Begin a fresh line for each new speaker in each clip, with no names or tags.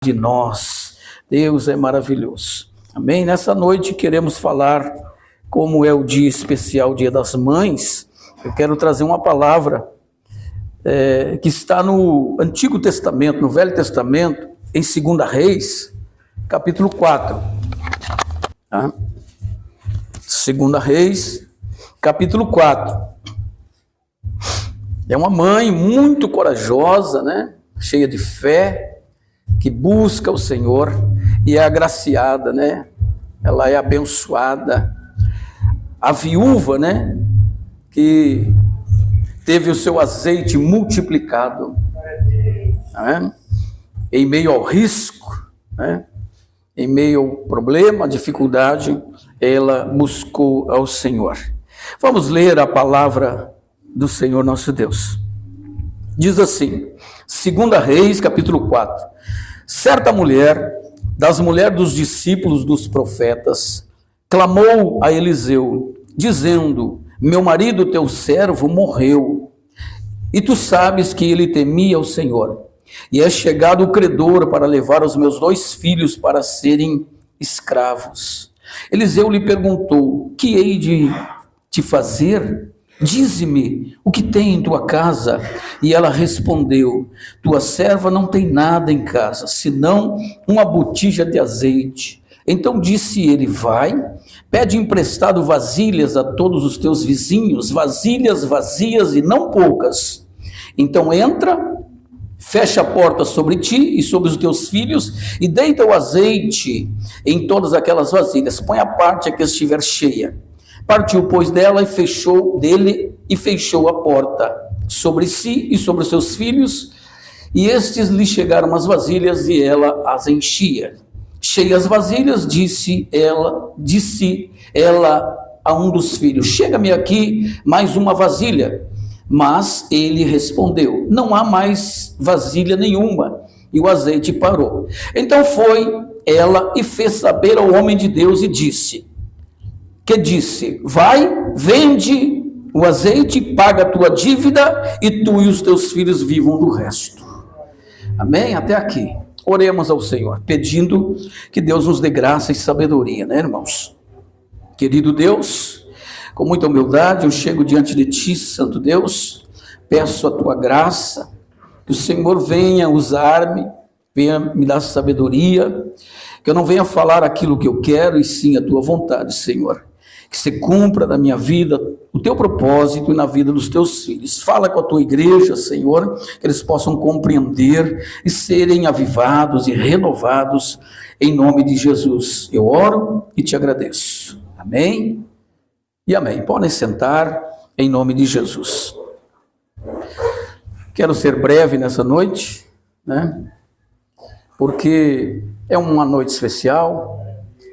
de nós. Deus é maravilhoso. Amém? Nessa noite queremos falar, como é o dia especial, Dia das Mães, eu quero trazer uma palavra que está no Antigo Testamento, no Velho Testamento, em 2 Reis, capítulo 4. Tá? 2 Reis, capítulo 4. É uma mãe muito corajosa, né? Cheia de fé, que busca o Senhor e é agraciada, né? Ela é abençoada. A viúva, né? Que teve o seu azeite multiplicado, né? Em meio ao risco, né? Em meio ao problema, dificuldade, ela buscou ao Senhor. Vamos ler a palavra do Senhor nosso Deus. Diz assim, 2 Reis, capítulo 4. Certa mulher, das mulheres dos discípulos dos profetas, clamou a Eliseu, dizendo: meu marido, teu servo, morreu, e tu sabes que ele temia o Senhor, e é chegado o credor para levar os meus 2 filhos para serem escravos. Eliseu lhe perguntou: que hei de te fazer? Dize-me o que tem em tua casa. E ela respondeu: tua serva não tem nada em casa, senão uma botija de azeite. Então disse ele: vai, pede emprestado vasilhas a todos os teus vizinhos, vasilhas vazias e não poucas. Então entra, fecha a porta sobre ti e sobre os teus filhos, e deita o azeite em todas aquelas vasilhas. Põe a parte a que estiver cheia. Partiu, pois, dela e fechou a porta sobre si e sobre os seus filhos, e estes lhe chegaram as vasilhas e ela as enchia. Cheias as vasilhas, disse ela a um dos filhos: chega-me aqui mais uma vasilha. Mas ele respondeu: não há mais vasilha nenhuma. E o azeite parou. Então foi ela e fez saber ao homem de Deus e disse: vai, vende o azeite, paga a tua dívida, e tu e os teus filhos vivam do resto. Amém? Até aqui. Oremos ao Senhor, pedindo que Deus nos dê graça e sabedoria, né, irmãos? Querido Deus, com muita humildade eu chego diante de ti, Santo Deus, peço a tua graça, que o Senhor venha usar-me, venha me dar sabedoria, que eu não venha falar aquilo que eu quero, e sim a tua vontade, Senhor. Que se cumpra na minha vida o teu propósito e na vida dos teus filhos. Fala com a tua igreja, Senhor, que eles possam compreender e serem avivados e renovados em nome de Jesus. Eu oro e te agradeço. Amém e amém. Podem sentar em nome de Jesus. Quero ser breve nessa noite, né? Porque é uma noite especial.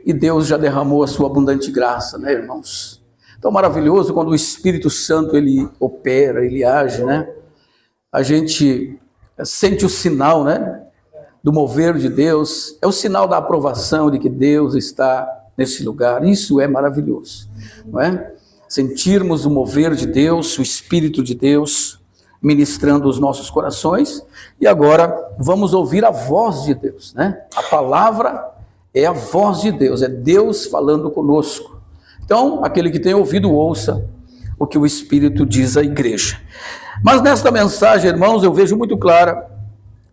E Deus já derramou a sua abundante graça, né, irmãos? Então, maravilhoso quando o Espírito Santo, ele opera, ele age, né? A gente sente o sinal, né, do mover de Deus. É o sinal da aprovação de que Deus está nesse lugar. Isso é maravilhoso, não é? Sentirmos o mover de Deus, o Espírito de Deus, ministrando os nossos corações. E agora, vamos ouvir a voz de Deus, né? A palavra é a voz de Deus, é Deus falando conosco. Então, aquele que tem ouvido, ouça o que o Espírito diz à igreja. Mas nesta mensagem, irmãos, eu vejo muito clara,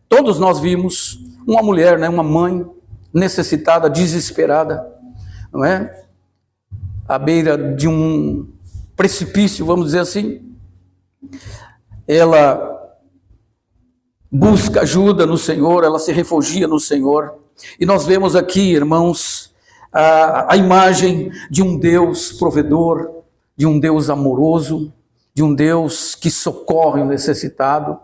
todos nós vimos uma mulher, né, uma mãe necessitada, desesperada, não é? À beira de um precipício, vamos dizer assim. Ela busca ajuda no Senhor, ela se refugia no Senhor. E nós vemos aqui, irmãos, a imagem de um Deus provedor, de um Deus amoroso, de um Deus que socorre o necessitado,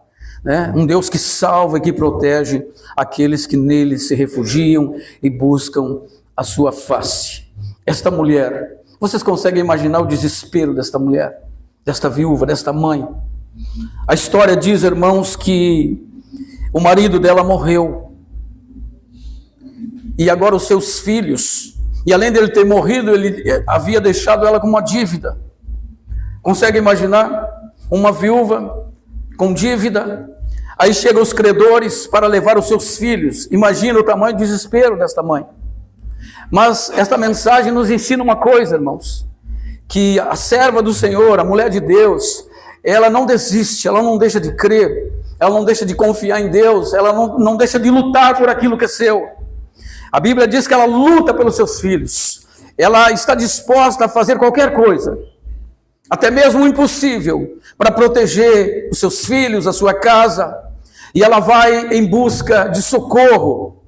né? Um Deus que salva e que protege aqueles que nele se refugiam e buscam a sua face. Esta mulher, vocês conseguem imaginar o desespero desta mulher, desta viúva, desta mãe? A história diz, irmãos, que o marido dela morreu. E agora os seus filhos, e além dele ter morrido, ele havia deixado ela com uma dívida. Consegue imaginar uma viúva com dívida? Aí chegam os credores para levar os seus filhos. Imagina o tamanho do desespero desta mãe. Mas esta mensagem nos ensina uma coisa, irmãos, que a serva do Senhor, a mulher de Deus, ela não desiste, ela não deixa de crer, ela não deixa de confiar em Deus, ela não deixa de lutar por aquilo que é seu. A Bíblia diz que ela luta pelos seus filhos, ela está disposta a fazer qualquer coisa, até mesmo o impossível, para proteger os seus filhos, a sua casa, e ela vai em busca de socorro.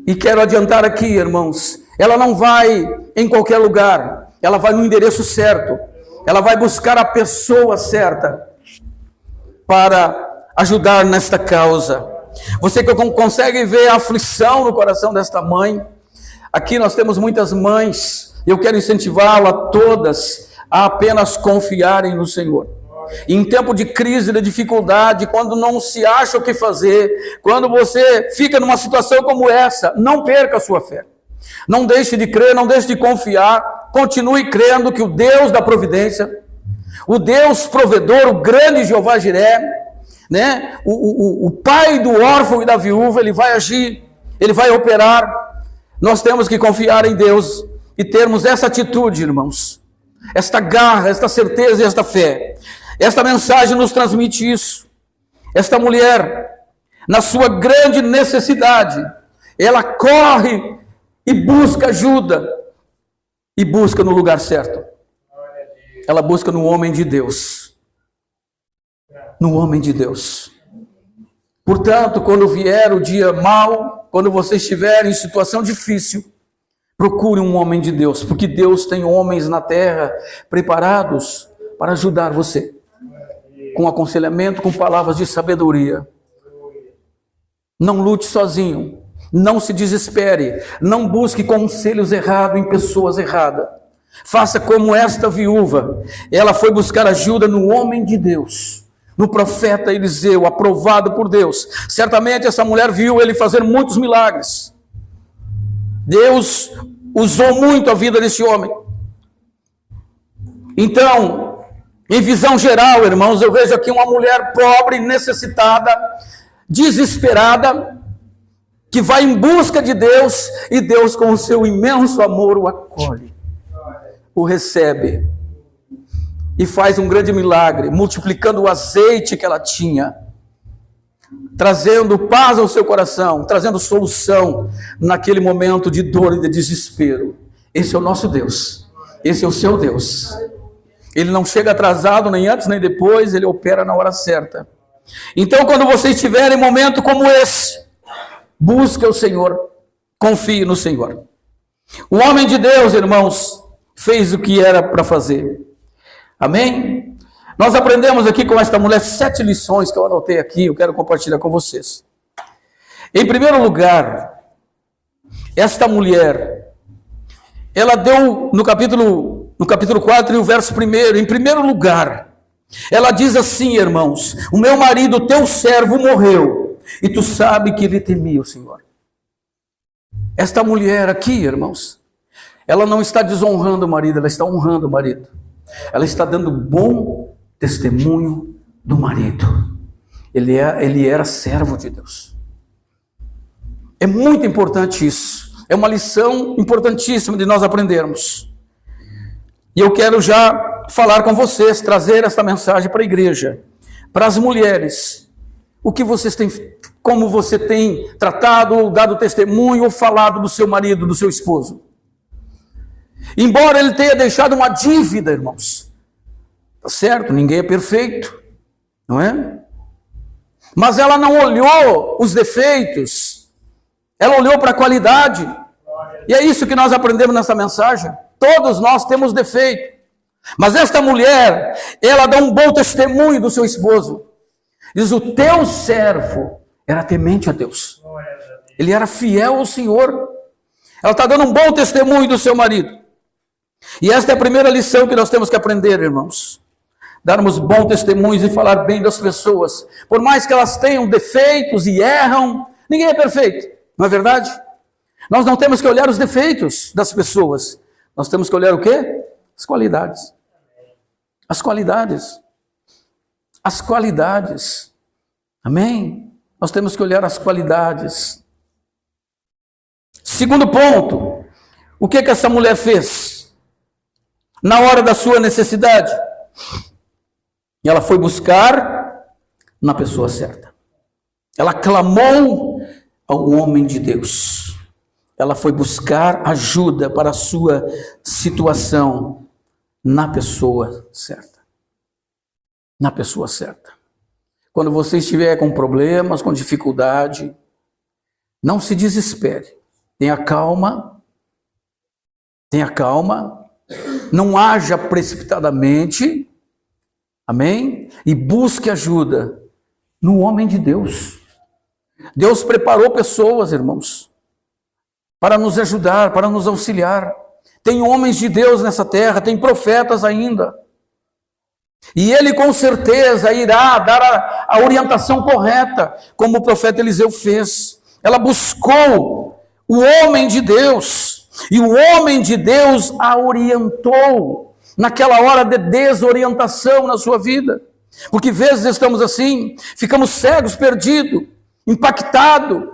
E quero adiantar aqui, irmãos, ela não vai em qualquer lugar, ela vai no endereço certo, ela vai buscar a pessoa certa para ajudar nesta causa. Você que consegue ver a aflição no coração desta mãe, aqui nós temos muitas mães, eu quero incentivá-la a todas a apenas confiarem no Senhor. Em tempo de crise, de dificuldade, quando não se acha o que fazer, quando você fica numa situação como essa, não perca a sua fé. Não deixe de crer, não deixe de confiar, continue crendo que o Deus da providência, o Deus provedor, o grande Jeová Jiré, né? O pai do órfão e da viúva, ele vai agir, ele vai operar. Nós temos que confiar em Deus e termos essa atitude, irmãos, esta garra, esta certeza e esta fé. Esta mensagem nos transmite isso. Esta mulher, na sua grande necessidade, ela corre e busca ajuda, e busca no lugar certo. Ela busca no homem de Deus. No homem de Deus. Portanto, quando vier o dia mau, quando você estiver em situação difícil, procure um homem de Deus, porque Deus tem homens na terra preparados para ajudar você, com aconselhamento, com palavras de sabedoria. Não lute sozinho, não se desespere, não busque conselhos errados em pessoas erradas. Faça como esta viúva, ela foi buscar ajuda no homem de Deus, no profeta Eliseu, aprovado por Deus. Certamente essa mulher viu ele fazer muitos milagres. Deus usou muito a vida desse homem. Então, em visão geral, irmãos, eu vejo aqui uma mulher pobre, necessitada, desesperada, que vai em busca de Deus, e Deus, com o seu imenso amor, o acolhe, o recebe, e faz um grande milagre, multiplicando o azeite que ela tinha, trazendo paz ao seu coração, trazendo solução naquele momento de dor e de desespero. Esse é o nosso Deus, esse é o seu Deus. Ele não chega atrasado, nem antes nem depois, ele opera na hora certa. Então, quando você estiver em momento como esse, busque o Senhor, confie no Senhor. O homem de Deus, irmãos, fez o que era para fazer. Amém? Nós aprendemos aqui com esta mulher 7 lições que eu anotei aqui, eu quero compartilhar com vocês. Em primeiro lugar, esta mulher, ela deu no capítulo 4 e o verso 1, em primeiro lugar, ela diz assim, irmãos: o meu marido, teu servo, morreu, e tu sabe que ele temia o Senhor. Esta mulher aqui, irmãos, ela não está desonrando o marido, ela está honrando o marido. Ela está dando bom testemunho do marido. Ele era servo de Deus. É muito importante isso. É uma lição importantíssima de nós aprendermos. E eu quero já falar com vocês, trazer esta mensagem para a igreja, para as mulheres. O que vocês têm, como você tem tratado, dado testemunho ou falado do seu marido, do seu esposo. Embora ele tenha deixado uma dívida, irmãos, tá certo, ninguém é perfeito, não é? Mas ela não olhou os defeitos, ela olhou para a qualidade, e é isso que nós aprendemos nessa mensagem. Todos nós temos defeito, mas esta mulher, ela dá um bom testemunho do seu esposo. Diz: o teu servo era temente a Deus, ele era fiel ao Senhor. Ela está dando um bom testemunho do seu marido. E esta é a primeira lição que nós temos que aprender, irmãos. Darmos bons testemunhos e falar bem das pessoas. Por mais que elas tenham defeitos e erram, ninguém é perfeito, não é verdade? Nós não temos que olhar os defeitos das pessoas. Nós temos que olhar o quê? As qualidades. As qualidades. As qualidades. Amém? Nós temos que olhar as qualidades. Segundo ponto, o que essa mulher fez? Na hora da sua necessidade, ela foi buscar na pessoa certa. Ela clamou ao homem de Deus. Ela foi buscar ajuda para a sua situação na pessoa certa. Na pessoa certa. Quando você estiver com problemas, com dificuldade, não se desespere. Tenha calma. Tenha calma. Não haja precipitadamente. Amém? E busque ajuda no homem de Deus. Deus preparou pessoas, irmãos, para nos ajudar, para nos auxiliar. Tem homens de Deus nessa terra, tem profetas ainda. E ele com certeza irá dar a orientação correta, como o profeta Eliseu fez. Ela buscou o homem de Deus, e o homem de Deus a orientou naquela hora de desorientação na sua vida. Porque vezes estamos assim, ficamos cegos, perdidos, impactados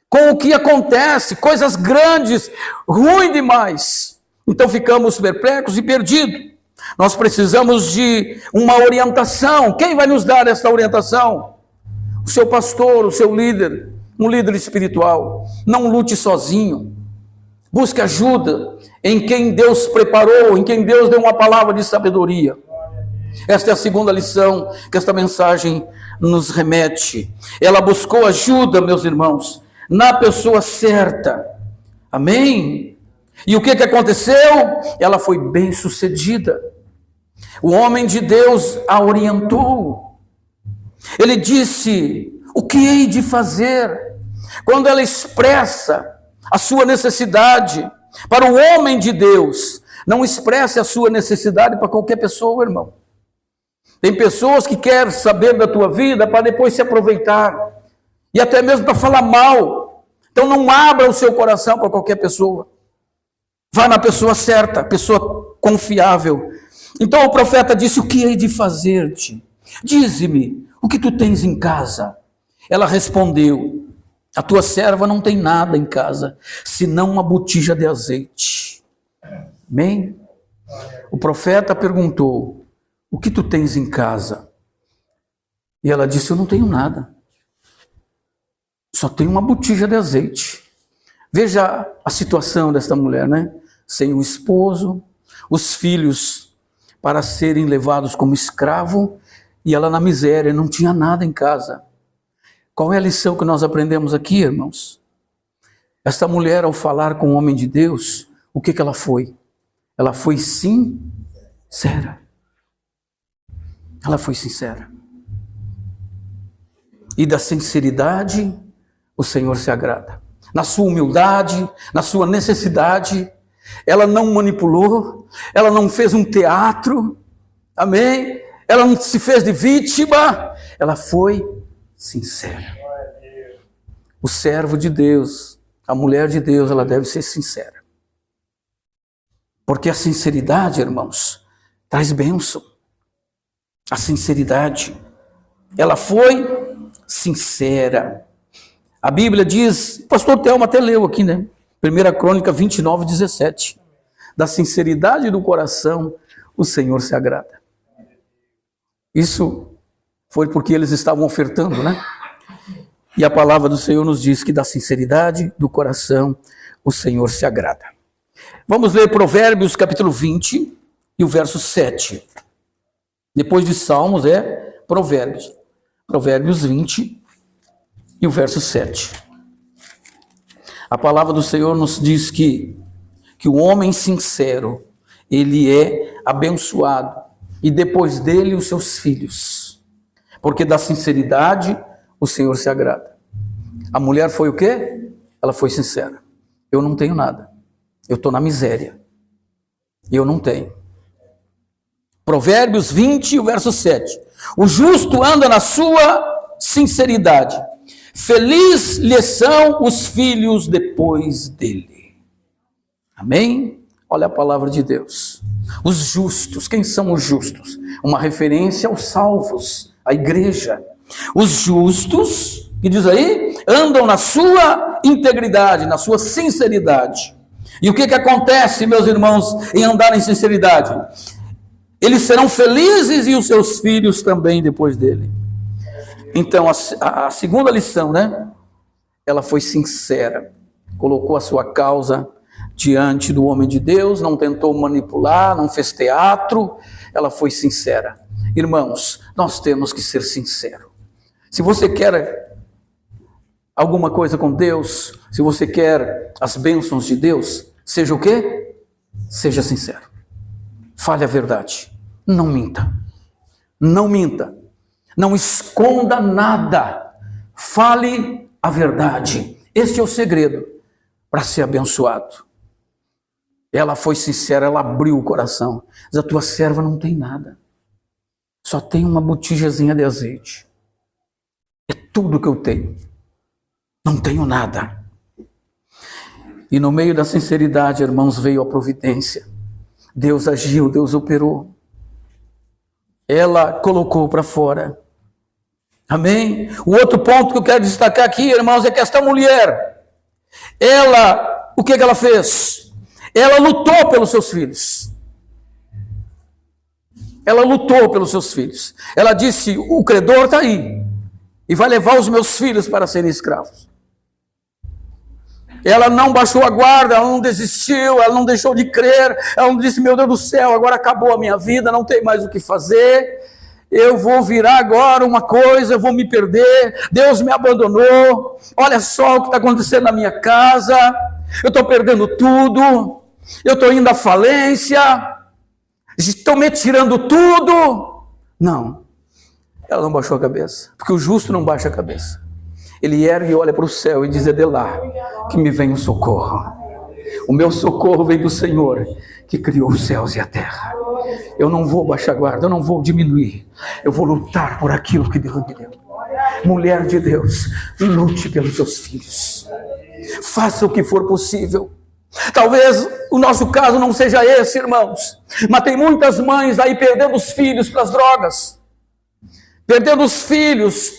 com o que acontece, coisas grandes, ruim demais. Então ficamos perplexos e perdidos. Nós precisamos de uma orientação. Quem vai nos dar esta orientação? O seu pastor, o seu líder, um líder espiritual. Não lute sozinho. Busque ajuda em quem Deus preparou, em quem Deus deu uma palavra de sabedoria. Esta é a segunda lição que esta mensagem nos remete. Ela buscou ajuda, meus irmãos, na pessoa certa. Amém? E o que aconteceu? Ela foi bem-sucedida. O homem de Deus a orientou. Ele disse: o que hei de fazer? Quando ela expressa a sua necessidade para o homem de Deus, não expresse a sua necessidade para qualquer pessoa, irmão. Tem pessoas que querem saber da tua vida para depois se aproveitar, e até mesmo para falar mal. Então não abra o seu coração para qualquer pessoa. Vá na pessoa certa, pessoa confiável. Então o profeta disse: o que hei de fazer-te? Dize-me, o que tu tens em casa? Ela respondeu: a tua serva não tem nada em casa, senão uma botija de azeite. Amém? O profeta perguntou: o que tu tens em casa? E ela disse: eu não tenho nada. Só tenho uma botija de azeite. Veja a situação desta mulher, né? Sem o esposo, os filhos para serem levados como escravo, e ela na miséria, não tinha nada em casa. Qual é a lição que nós aprendemos aqui, irmãos? Esta mulher, ao falar com o homem de Deus, o que ela foi? Ela foi sincera. Ela foi sincera. E da sinceridade, o Senhor se agrada. Na sua humildade, na sua necessidade, ela não manipulou, ela não fez um teatro, amém? Ela não se fez de vítima, ela foi sincera. O servo de Deus, a mulher de Deus, ela deve ser sincera. Porque a sinceridade, irmãos, traz bênção. A sinceridade, ela foi sincera. A Bíblia diz, o pastor Thelma até leu aqui, né? 1 Crônica 29, 17. Da sinceridade do coração, o Senhor se agrada. Isso foi porque eles estavam ofertando, né? E a palavra do Senhor nos diz que da sinceridade do coração, o Senhor se agrada. Vamos ler Provérbios capítulo 20 e o verso 7. Depois de Salmos é Provérbios. Provérbios 20 e o verso 7. A palavra do Senhor nos diz que o homem sincero, ele é abençoado, e depois dele os seus filhos, porque da sinceridade o Senhor se agrada. A mulher foi o quê? Ela foi sincera. Eu não tenho nada, eu estou na miséria, eu não tenho. Provérbios 20, o verso 7. O justo anda na sua sinceridade. Feliz lhe são os filhos depois dele. Amém? Olha a palavra de Deus. Os justos, quem são os justos? Uma referência aos salvos, à igreja. Os justos, que diz aí, andam na sua integridade, na sua sinceridade. E o que acontece, meus irmãos, em andar em sinceridade? Eles serão felizes e os seus filhos também depois dele. Então, a segunda lição, né? Ela foi sincera, colocou a sua causa diante do homem de Deus, não tentou manipular, não fez teatro, ela foi sincera. Irmãos, nós temos que ser sinceros. Se você quer alguma coisa com Deus, se você quer as bênçãos de Deus, seja o quê? Seja sincero. Fale a verdade. Não minta. Não minta. Não esconda nada. Fale a verdade. Este é o segredo para ser abençoado. Ela foi sincera, ela abriu o coração. Mas a tua serva não tem nada. Só tem uma botijazinha de azeite. É tudo que eu tenho. Não tenho nada. E no meio da sinceridade, irmãos, veio a providência. Deus agiu, Deus operou. Ela colocou para fora. Amém? O outro ponto que eu quero destacar aqui, irmãos, é que esta mulher, ela, o que ela fez? Ela lutou pelos seus filhos. Ela lutou pelos seus filhos. Ela disse, o credor está aí, e vai levar os meus filhos para serem escravos. Ela não baixou a guarda, ela não desistiu, ela não deixou de crer, ela não disse, meu Deus do céu, agora acabou a minha vida, não tem mais o que fazer, eu vou virar agora uma coisa, eu vou me perder, Deus me abandonou, olha só o que está acontecendo na minha casa, eu estou perdendo tudo, eu estou indo à falência, estão me tirando tudo. Não, ela não baixou a cabeça, porque o justo não baixa a cabeça. Ele ergue e olha para o céu e diz, é de lá que me vem o socorro. O meu socorro vem do Senhor, que criou os céus e a terra. Eu não vou baixar a guarda, eu não vou diminuir. Eu vou lutar por aquilo que Deus me deu. Mulher de Deus, lute pelos seus filhos. Faça o que for possível. Talvez o nosso caso não seja esse, irmãos. Mas tem muitas mães aí perdendo os filhos para as drogas. Perdendo os filhos,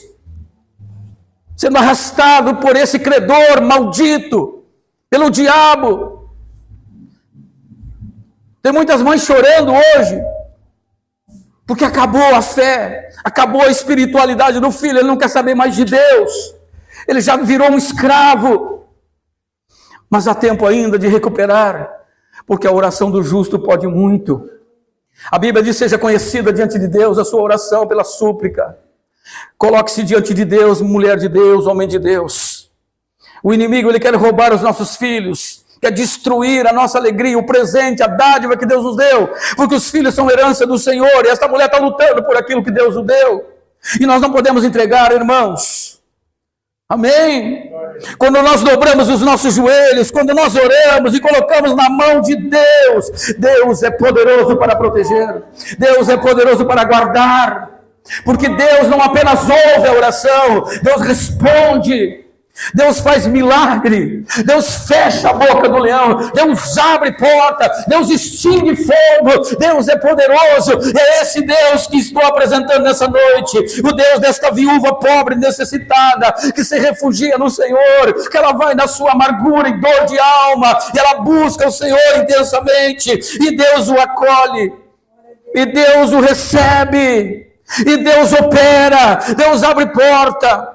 sendo arrastado por esse credor maldito, pelo diabo. Tem muitas mães chorando hoje, porque acabou a fé, acabou a espiritualidade do filho, ele não quer saber mais de Deus, ele já virou um escravo. Mas há tempo ainda de recuperar, porque a oração do justo pode muito. A Bíblia diz, seja conhecida diante de Deus a sua oração pela súplica. Coloque-se diante de Deus, mulher de Deus, homem de Deus. O inimigo, ele quer roubar os nossos filhos, quer destruir a nossa alegria, o presente, a dádiva que Deus nos deu, porque os filhos são herança do Senhor, e esta mulher está lutando por aquilo que Deus nos deu, e nós não podemos entregar, irmãos. Amém? Quando nós dobramos os nossos joelhos, quando nós oramos e colocamos na mão de Deus, Deus é poderoso para proteger, Deus é poderoso para guardar. Porque Deus não apenas ouve a oração, Deus responde, Deus faz milagre, Deus fecha a boca do leão, Deus abre porta, Deus extingue fogo, Deus é poderoso. É esse Deus que estou apresentando nessa noite, o Deus desta viúva pobre, necessitada, que se refugia no Senhor, que ela vai na sua amargura e dor de alma, e ela busca o Senhor intensamente, e Deus o acolhe, e Deus o recebe, e Deus opera, Deus abre porta.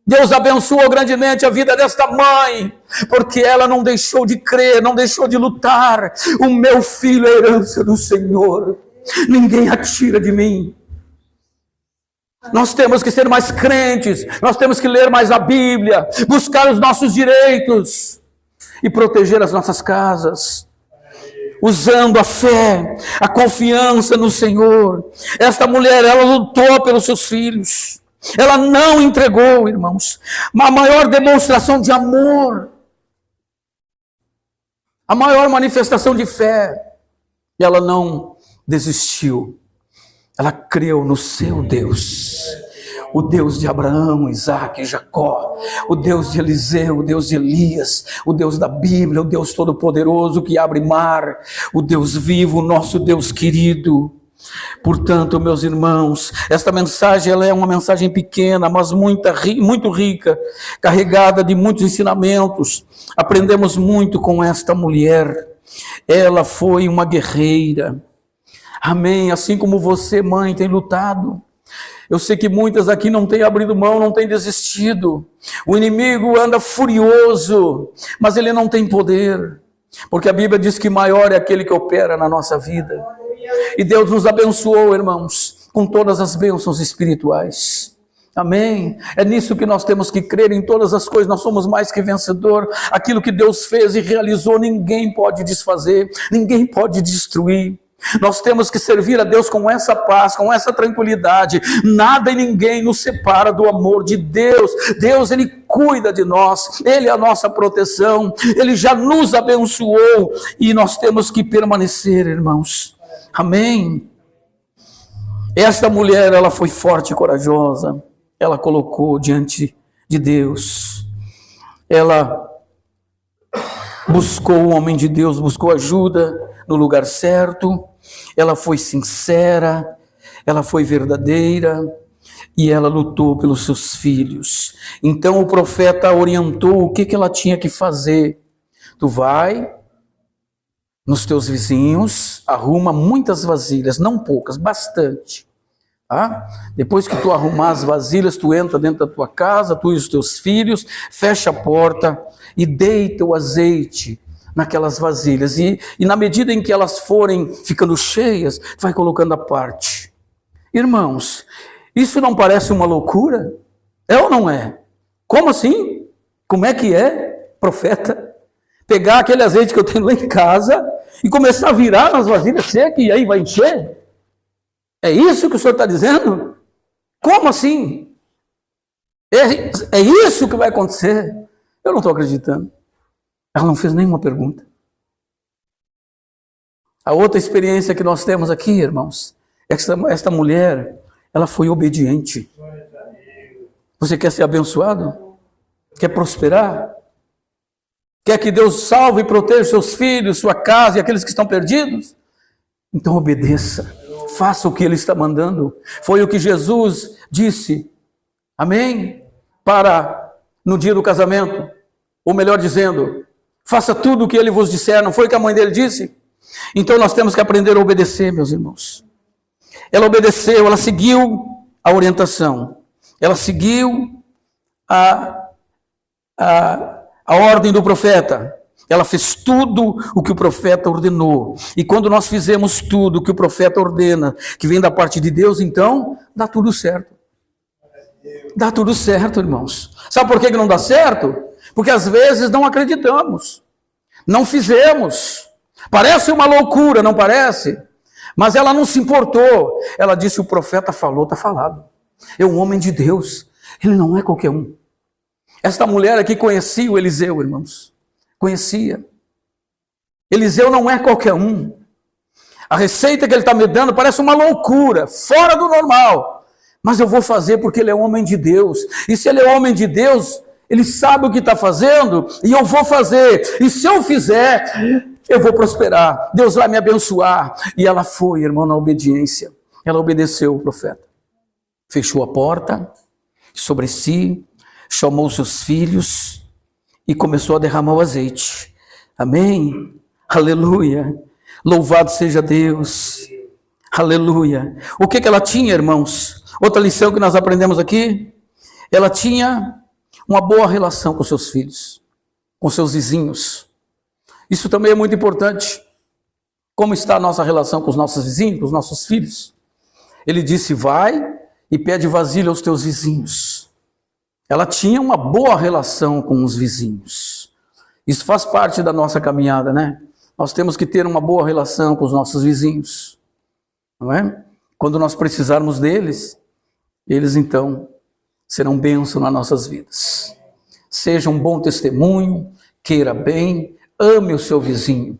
Deus abençoou grandemente a vida desta mãe, porque ela não deixou de crer, não deixou de lutar. O meu filho é herança do Senhor, ninguém atira de mim. Nós temos que ser mais crentes, nós temos que ler mais a Bíblia, buscar os nossos direitos e proteger as nossas casas, usando a fé, a confiança no Senhor. Esta mulher, ela lutou pelos seus filhos, ela não entregou, irmãos. A maior demonstração de amor, a maior manifestação de fé, ela não desistiu, ela creu no seu Deus, o Deus de Abraão, Isaac e Jacó, o Deus de Eliseu, o Deus de Elias, o Deus da Bíblia, o Deus todo-poderoso que abre mar, o Deus vivo, o nosso Deus querido. Portanto, meus irmãos, esta mensagem ela é uma mensagem pequena, mas muito rica, carregada de muitos ensinamentos. Aprendemos muito com esta mulher. Ela foi uma guerreira. Amém. Assim como você, mãe, tem lutado. Eu sei que muitas aqui não têm abrido mão, não têm desistido. O inimigo anda furioso, mas ele não tem poder. Porque a Bíblia diz que maior é aquele que opera na nossa vida. E Deus nos abençoou, irmãos, com todas as bênçãos espirituais. Amém? É nisso que nós temos que crer, em todas as coisas. Nós somos mais que vencedor. Aquilo que Deus fez e realizou, ninguém pode desfazer, ninguém pode destruir. Nós temos que servir a Deus com essa paz, com essa tranquilidade. Nada e ninguém nos separa do amor de Deus. Deus, Ele cuida de nós, Ele é a nossa proteção, Ele já nos abençoou e nós temos que permanecer, irmãos. Amém? Esta mulher, ela foi forte e corajosa. Ela colocou diante de Deus. Ela buscou o homem de Deus, buscou ajuda no lugar certo. Ela foi sincera, ela foi verdadeira e ela lutou pelos seus filhos. Então o profeta orientou o que ela tinha que fazer. Tu vai nos teus vizinhos, arruma muitas vasilhas, não poucas, bastante. Tá? Depois que tu arrumar as vasilhas, tu entra dentro da tua casa, tu e os teus filhos, fecha a porta e deita o azeite naquelas vasilhas. E na medida em que elas forem ficando cheias, tu vai colocando à parte. Irmãos, isso não parece uma loucura? É ou não é? Como assim? Como é que é, profeta? Pegar aquele azeite que eu tenho lá em casa e começar a virar nas vasilhas secas e aí vai encher? É isso que o senhor está dizendo? Como assim? É isso que vai acontecer? Eu não estou acreditando. Ela não fez nenhuma pergunta. A outra experiência que nós temos aqui, irmãos, é que esta mulher, ela foi obediente. Você quer ser abençoado? Quer prosperar? Quer que Deus salve e proteja seus filhos, sua casa e aqueles que estão perdidos? Então obedeça. Faça o que Ele está mandando. Foi o que Jesus disse. Amém? No dia do casamento. Ou melhor dizendo, faça tudo o que Ele vos disser. Não foi o que a mãe dele disse? Então nós temos que aprender a obedecer, meus irmãos. Ela obedeceu, ela seguiu a orientação. Ela seguiu a ordem do profeta. Ela fez tudo o que o profeta ordenou. E quando nós fizemos tudo o que o profeta ordena, que vem da parte de Deus, então dá tudo certo. Dá tudo certo, irmãos. Sabe por que não dá certo? Porque às vezes não acreditamos. Não fizemos. Parece uma loucura, não parece? Mas ela não se importou. Ela disse, o profeta falou, está falado. É um homem de Deus. Ele não é qualquer um. Esta mulher aqui conhecia o Eliseu, irmãos. Conhecia. Eliseu não é qualquer um. A receita que ele está me dando parece uma loucura, fora do normal. Mas eu vou fazer porque ele é homem de Deus. E se ele é homem de Deus, ele sabe o que está fazendo e eu vou fazer. E se eu fizer, eu vou prosperar. Deus vai me abençoar. E ela foi, irmão, na obediência. Ela obedeceu o profeta. Fechou a porta sobre si, chamou seus filhos e começou a derramar o azeite. Amém? Aleluia. Louvado seja Deus. Aleluia. O que ela tinha, irmãos? Outra lição que nós aprendemos aqui. Ela tinha uma boa relação com seus filhos, com seus vizinhos. Isso também é muito importante. Como está a nossa relação com os nossos vizinhos, com os nossos filhos? Ele disse, vai e pede vasilha aos teus vizinhos. Ela tinha uma boa relação com os vizinhos. Isso faz parte da nossa caminhada, né? Nós temos que ter uma boa relação com os nossos vizinhos. Não é? Quando nós precisarmos deles, eles então serão bênção nas nossas vidas. Seja um bom testemunho, queira bem, ame o seu vizinho,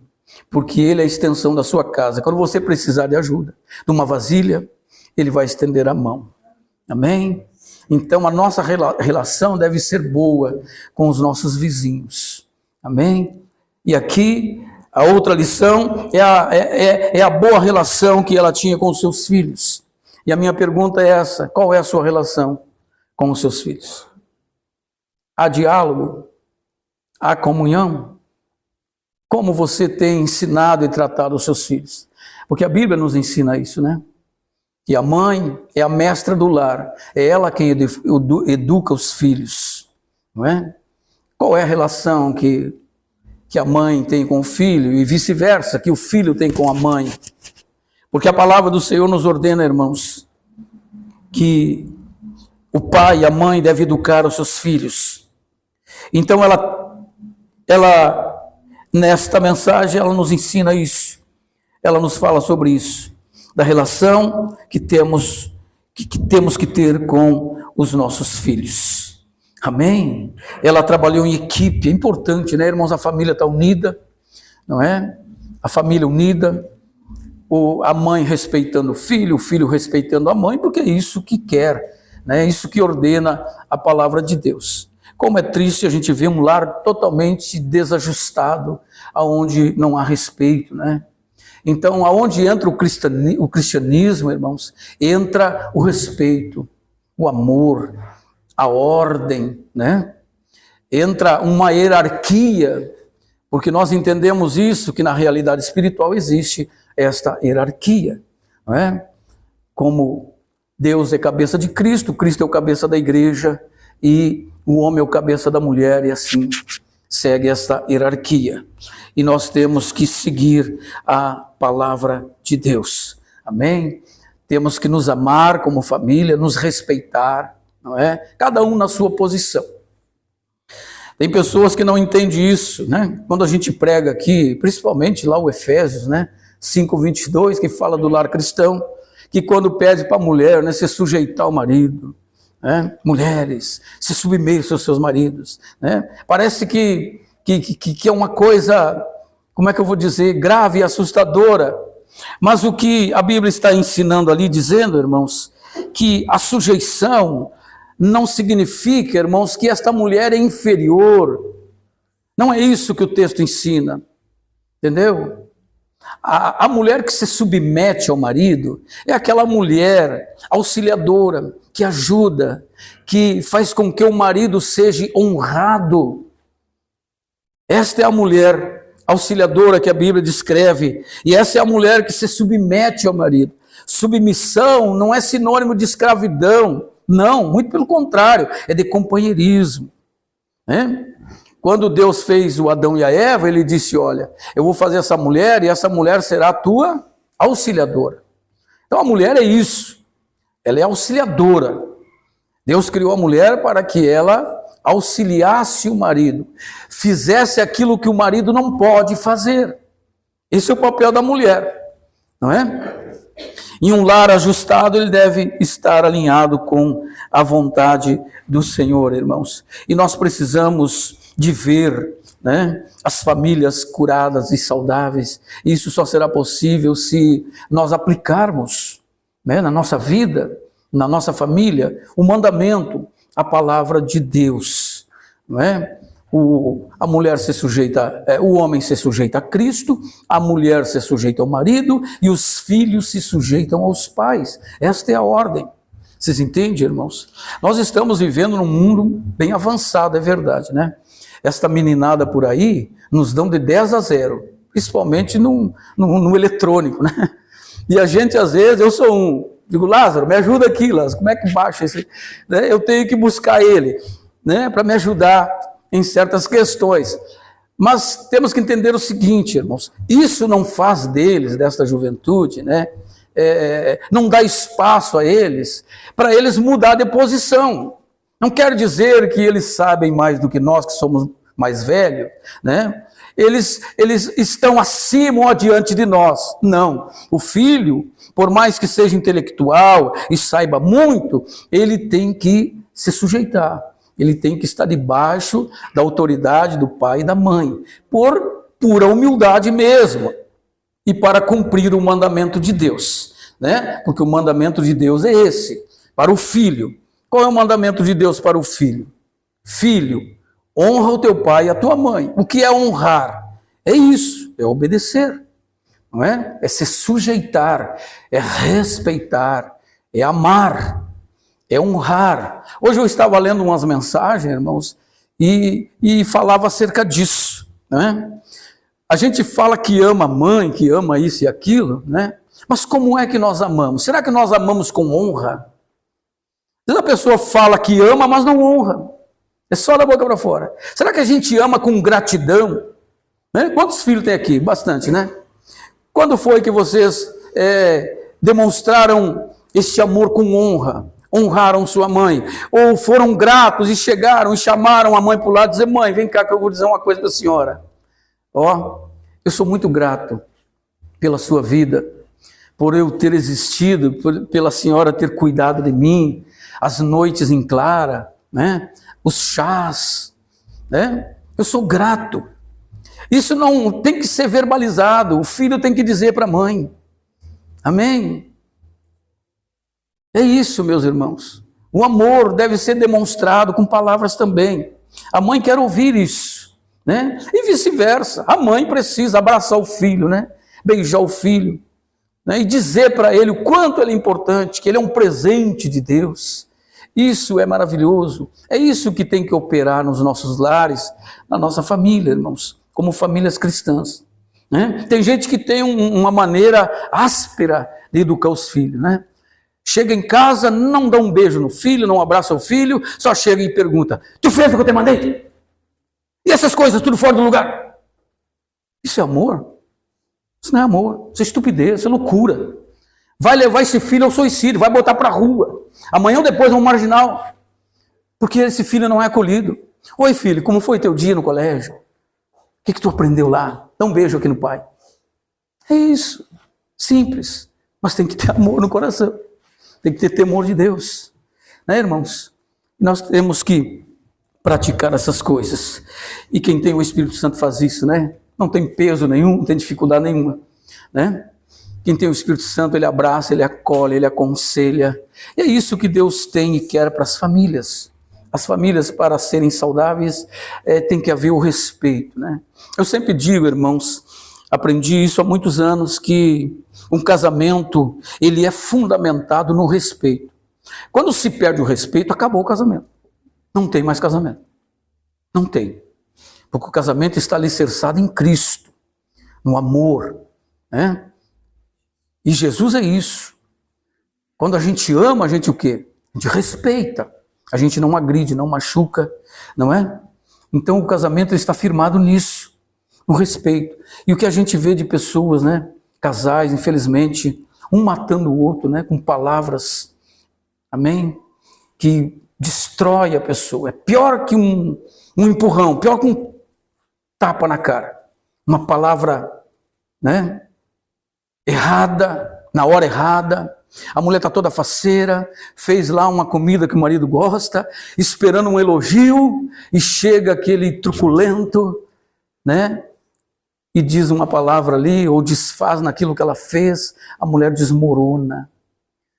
porque ele é a extensão da sua casa. Quando você precisar de ajuda, de uma vasilha, ele vai estender a mão. Amém? Então a nossa relação deve ser boa com os nossos vizinhos. Amém? E aqui A outra lição é a boa relação que ela tinha com os seus filhos. E a minha pergunta é essa: qual é a sua relação com os seus filhos? Há diálogo? Há comunhão? Como você tem ensinado e tratado os seus filhos? Porque a Bíblia nos ensina isso, né? Que a mãe é a mestra do lar, é ela quem educa os filhos, não é? Qual é a relação que a mãe tem com o filho e vice-versa, que o filho tem com a mãe? Porque a palavra do Senhor nos ordena, irmãos, que o pai e a mãe devem educar os seus filhos. Então ela nesta mensagem, ela nos ensina isso. Ela nos fala sobre isso, da relação que temos que ter com os nossos filhos. Amém? Ela trabalhou em equipe, é importante, né, irmãos? A família está unida, não é? A família unida, a mãe respeitando o filho respeitando a mãe, porque é isso que quer, né? É isso que ordena a palavra de Deus. Como é triste a gente ver um lar totalmente desajustado, aonde não há respeito, né? Então, aonde entra o cristianismo, irmãos, entra o respeito, o amor, a ordem, né? Entra uma hierarquia, porque nós entendemos isso, que na realidade espiritual existe esta hierarquia, não é? Como Deus é cabeça de Cristo, Cristo é o cabeça da igreja, e o homem é o cabeça da mulher, e assim segue essa hierarquia. E nós temos que seguir a palavra de Deus. Amém? Temos que nos amar como família, nos respeitar, não é? Cada um na sua posição. Tem pessoas que não entendem isso, né? Quando a gente prega aqui, principalmente lá o Efésios, né? 5:22, que fala do lar cristão, que quando pede para a mulher, né, se sujeitar ao marido, né? Mulheres, se submetam aos seus maridos, né? Parece que é uma coisa, como é que eu vou dizer, grave e assustadora. Mas o que a Bíblia está ensinando ali, dizendo, irmãos, que a sujeição não significa, irmãos, que esta mulher é inferior. Não é isso que o texto ensina, entendeu? A mulher que se submete ao marido é aquela mulher auxiliadora, que ajuda, que faz com que o marido seja honrado. Esta é a mulher auxiliadora que a Bíblia descreve, e essa é a mulher que se submete ao marido. Submissão não é sinônimo de escravidão, não, muito pelo contrário, é de companheirismo, né? Quando Deus fez o Adão e a Eva, ele disse, olha, eu vou fazer essa mulher, e essa mulher será a tua auxiliadora. Então a mulher é isso, ela é auxiliadora. Deus criou a mulher para que ela auxiliasse o marido, fizesse aquilo que o marido não pode fazer. Esse é o papel da mulher, não é? Em um lar ajustado, ele deve estar alinhado com a vontade do Senhor, irmãos. E nós precisamos de ver, né, as famílias curadas e saudáveis. Isso só será possível se nós aplicarmos, né, na nossa vida, na nossa família, o mandamento, a palavra de Deus, não é? A mulher se sujeita, o homem se sujeita a Cristo, a mulher se sujeita ao marido e os filhos se sujeitam aos pais. Esta é a ordem. Vocês entendem, irmãos? Nós estamos vivendo num mundo bem avançado, é verdade, né? Esta meninada por aí nos dão de 10 a 0, principalmente no eletrônico, né? E a gente, às vezes, eu sou digo, Lázaro, me ajuda aqui, Lázaro, como é que baixa esse? Né? Eu tenho que buscar ele, né, para me ajudar em certas questões. Mas temos que entender o seguinte, irmãos, isso não faz deles, desta juventude, né, não dá espaço a eles, para eles mudar de posição. Não quer dizer que eles sabem mais do que nós, que somos mais velhos, né? Eles estão acima ou adiante de nós. Não. O filho, por mais que seja intelectual e saiba muito, ele tem que se sujeitar. Ele tem que estar debaixo da autoridade do pai e da mãe, por pura humildade mesmo, e para cumprir o mandamento de Deus, né? Porque o mandamento de Deus é esse, para o filho. Qual é o mandamento de Deus para o filho? Filho, honra o teu pai e a tua mãe. O que é honrar? É isso, é obedecer, não é? É se sujeitar, é respeitar, é amar, é honrar. Hoje eu estava lendo umas mensagens, irmãos, e falava acerca disso, né? A gente fala que ama a mãe, que ama isso e aquilo, né? Mas como é que nós amamos? Será que nós amamos com honra? Às vezes a pessoa fala que ama, mas não honra. É só da boca para fora. Será que a gente ama com gratidão? Né? Quantos filhos tem aqui? Bastante, né? Quando foi que vocês demonstraram este amor com honra? Honraram sua mãe? Ou foram gratos e chegaram e chamaram a mãe para o lado e dizer: mãe, vem cá que eu vou dizer uma coisa para a senhora. Ó, eu sou muito grato pela sua vida, por eu ter existido, pela senhora ter cuidado de mim, as noites em clara, né? Os chás, né? Eu sou grato. Isso não tem que ser verbalizado, o filho tem que dizer para a mãe. Amém? É isso, meus irmãos. O amor deve ser demonstrado com palavras também. A mãe quer ouvir isso, né? E vice-versa. A mãe precisa abraçar o filho, né? Beijar o filho, né? E dizer para ele o quanto ele é importante, que ele é um presente de Deus. Isso é maravilhoso. É isso que tem que operar nos nossos lares, na nossa família, irmãos, como famílias cristãs, né? Tem gente que tem uma maneira áspera de educar os filhos, né? Chega em casa, não dá um beijo no filho, não abraça o filho, só chega e pergunta: tu fez o que eu te mandei? E essas coisas tudo fora do lugar? Isso é amor? Isso não é amor, isso é estupidez, isso é loucura. Vai levar esse filho ao suicídio, vai botar para a rua. Amanhã ou depois é um marginal, porque esse filho não é acolhido. Oi, filho, como foi teu dia no colégio? O que tu aprendeu lá? Dá um beijo aqui no pai. É isso, simples, mas tem que ter amor no coração, tem que ter temor de Deus, né, irmãos? Nós temos que praticar essas coisas, e quem tem o Espírito Santo faz isso, né? Não tem peso nenhum, não tem dificuldade nenhuma, né? Quem tem o Espírito Santo, ele abraça, ele acolhe, ele aconselha. E é isso que Deus tem e quer para as famílias. As famílias, para serem saudáveis, tem que haver o respeito, né? Eu sempre digo, irmãos, aprendi isso há muitos anos, que um casamento, ele é fundamentado no respeito. Quando se perde o respeito, acabou o casamento. Não tem mais casamento. Não tem. Porque o casamento está alicerçado em Cristo, no amor, né? E Jesus é isso. Quando a gente ama, a gente o quê? A gente respeita. A gente não agride, não machuca, não é? Então o casamento está firmado nisso, no respeito. E o que a gente vê de pessoas, né? Casais, infelizmente, um matando o outro, né? Com palavras, amém? Que destrói a pessoa. É pior que um empurrão, pior que um tapa na cara. Uma palavra, né? Errada, na hora errada. A mulher está toda faceira, fez lá uma comida que o marido gosta, esperando um elogio, e chega aquele truculento, né? E diz uma palavra ali, ou desfaz naquilo que ela fez, a mulher desmorona.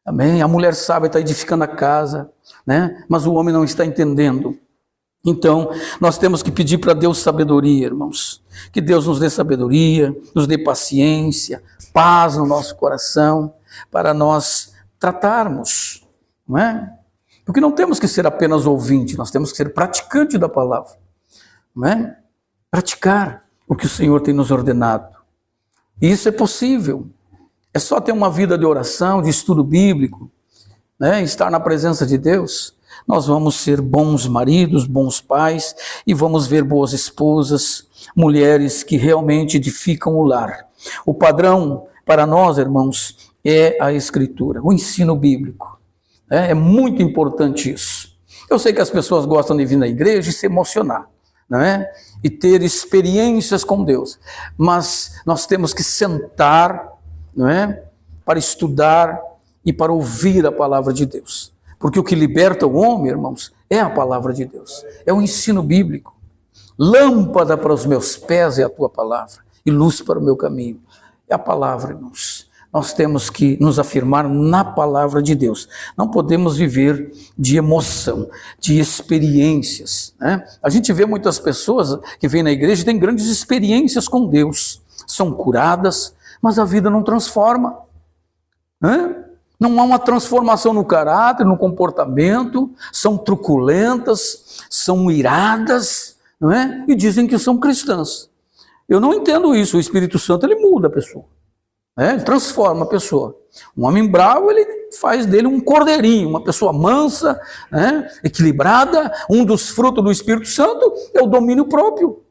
Amém? A mulher sabe, está edificando a casa, né? Mas o homem não está entendendo. Então, nós temos que pedir para Deus sabedoria, irmãos. Que Deus nos dê sabedoria, nos dê paciência, paz no nosso coração, para nós tratarmos, não é? Porque não temos que ser apenas ouvinte, nós temos que ser praticante da palavra, não é? Praticar o que o Senhor tem nos ordenado. E isso é possível. É só ter uma vida de oração, de estudo bíblico, né? Estar na presença de Deus. Nós vamos ser bons maridos, bons pais, e vamos ver boas esposas, mulheres que realmente edificam o lar. O padrão para nós, irmãos, é a Escritura, o ensino bíblico. É muito importante isso. Eu sei que as pessoas gostam de vir na igreja e se emocionar, não é? E ter experiências com Deus, mas nós temos que sentar, não é? Para estudar e para ouvir a palavra de Deus. Porque o que liberta o homem, irmãos, é a palavra de Deus, é o ensino bíblico. Lâmpada para os meus pés é a tua palavra, e luz para o meu caminho. É a palavra, irmãos. nós temos que nos afirmar na palavra de Deus. Não podemos viver de emoção, de experiências, né? A gente vê muitas pessoas que vêm na igreja e têm grandes experiências com Deus, são curadas, mas a vida não transforma, né? Não há uma transformação no caráter, no comportamento, são truculentas, são iradas, não é? E dizem que são cristãs. Eu não entendo isso. O Espírito Santo, ele muda a pessoa. Ele transforma a pessoa. Um homem bravo, ele faz dele um cordeirinho, uma pessoa mansa, né, equilibrada. Um dos frutos do Espírito Santo é o domínio próprio.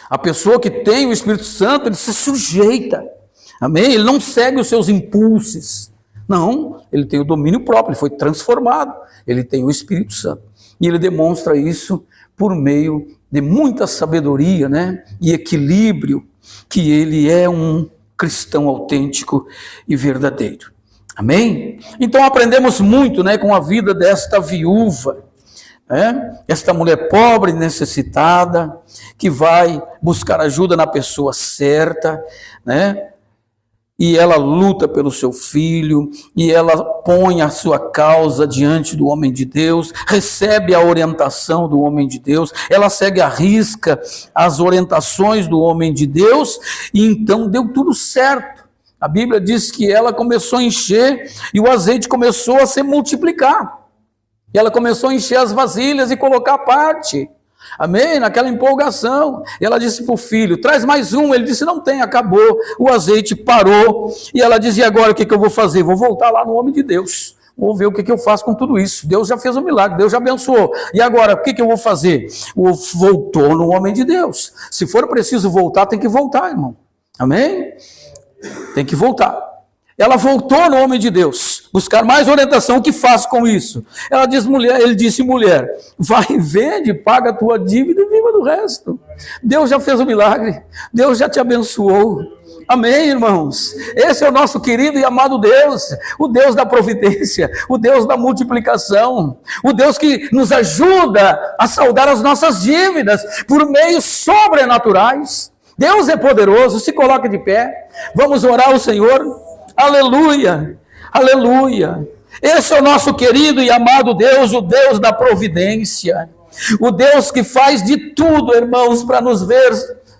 A pessoa que tem o Espírito Santo, ele se sujeita, amém? Ele não segue os seus impulsos, não, ele tem o domínio próprio, ele foi transformado, ele tem o Espírito Santo. E ele demonstra isso por meio de muita sabedoria, né, e equilíbrio, que ele é um cristão autêntico e verdadeiro. Amém? Então aprendemos muito, né, com a vida desta viúva, né? Esta mulher pobre, necessitada, que vai buscar ajuda na pessoa certa, né? E ela luta pelo seu filho, e ela põe a sua causa diante do homem de Deus, recebe a orientação do homem de Deus, ela segue à risca as orientações do homem de Deus, e então deu tudo certo. A Bíblia diz que ela começou a encher, e o azeite começou a se multiplicar. E ela começou a encher as vasilhas e colocar à parte. Amém? Naquela empolgação. E ela disse para o filho, traz mais um. Ele disse, não tem, acabou. O azeite parou. E ela dizia, agora o que eu vou fazer? Vou voltar lá no homem de Deus. Vou ver o que eu faço com tudo isso. Deus já fez um milagre, Deus já abençoou. E agora, o que eu vou fazer? Voltou no homem de Deus. Se for preciso voltar, tem que voltar, irmão. Amém? Tem que voltar. Ela voltou no homem de Deus, buscar mais orientação. O que faço com isso? Ela disse, mulher, ele disse, mulher, vai, vende, paga a tua dívida e viva do resto. Deus já fez o milagre, Deus já te abençoou. Amém, irmãos? Esse é o nosso querido e amado Deus, o Deus da providência, o Deus da multiplicação, o Deus que nos ajuda a saldar as nossas dívidas por meios sobrenaturais. Deus é poderoso, se coloque de pé, vamos orar ao Senhor. Aleluia, aleluia. Esse é o nosso querido e amado Deus, o Deus da providência, o Deus que faz de tudo, irmãos, para nos ver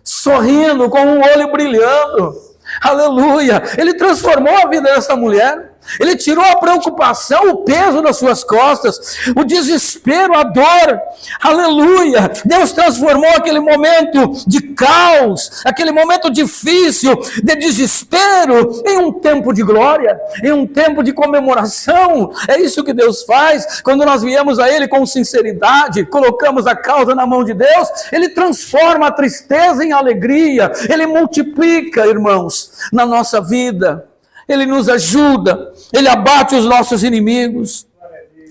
sorrindo, com um olho brilhando. Aleluia. Ele transformou a vida dessa mulher. Ele tirou a preocupação, o peso das suas costas, o desespero, a dor. Aleluia. Deus transformou aquele momento de caos, aquele momento difícil, de desespero, em um tempo de glória, em um tempo de comemoração. É isso que Deus faz. Quando nós viemos a Ele com sinceridade, colocamos a causa na mão de Deus, Ele transforma a tristeza em alegria. Ele multiplica, irmãos, na nossa vida. Ele nos ajuda, Ele abate os nossos inimigos.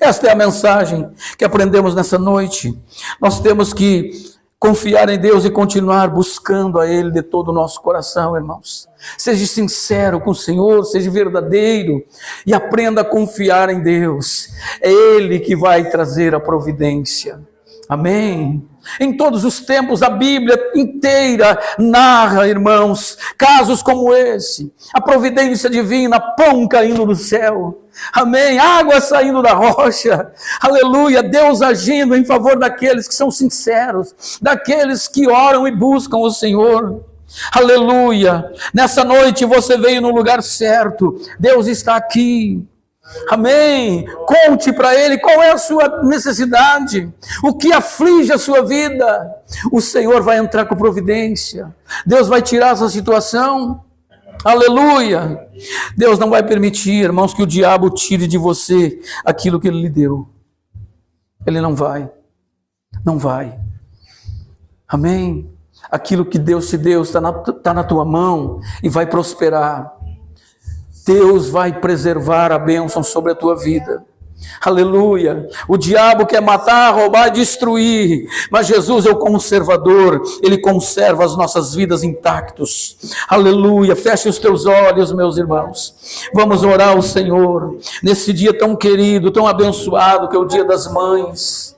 Esta é a mensagem que aprendemos nessa noite. Nós temos que confiar em Deus e continuar buscando a Ele de todo o nosso coração, irmãos. Seja sincero com o Senhor, seja verdadeiro e aprenda a confiar em Deus. É Ele que vai trazer a providência. Amém? Em todos os tempos, a Bíblia inteira narra, irmãos, casos como esse. A providência divina, pão caindo do céu. Amém? Água saindo da rocha. Aleluia. Deus agindo em favor daqueles que são sinceros, daqueles que oram e buscam o Senhor. Aleluia. Nessa noite você veio no lugar certo. Deus está aqui. Amém? Conte para Ele qual é a sua necessidade, o que aflige a sua vida. O Senhor vai entrar com providência. Deus vai tirar essa situação. Aleluia. Deus não vai permitir, irmãos, que o diabo tire de você aquilo que Ele lhe deu. Ele não vai. Não vai. Amém? Aquilo que Deus te deu está na tua mão e vai prosperar. Deus vai preservar a bênção sobre a tua vida. Aleluia. O diabo quer matar, roubar, destruir, mas Jesus é o conservador. Ele conserva as nossas vidas intactos. Aleluia. Feche os teus olhos, meus irmãos. Vamos orar ao Senhor nesse dia tão querido, tão abençoado, que é o Dia das Mães.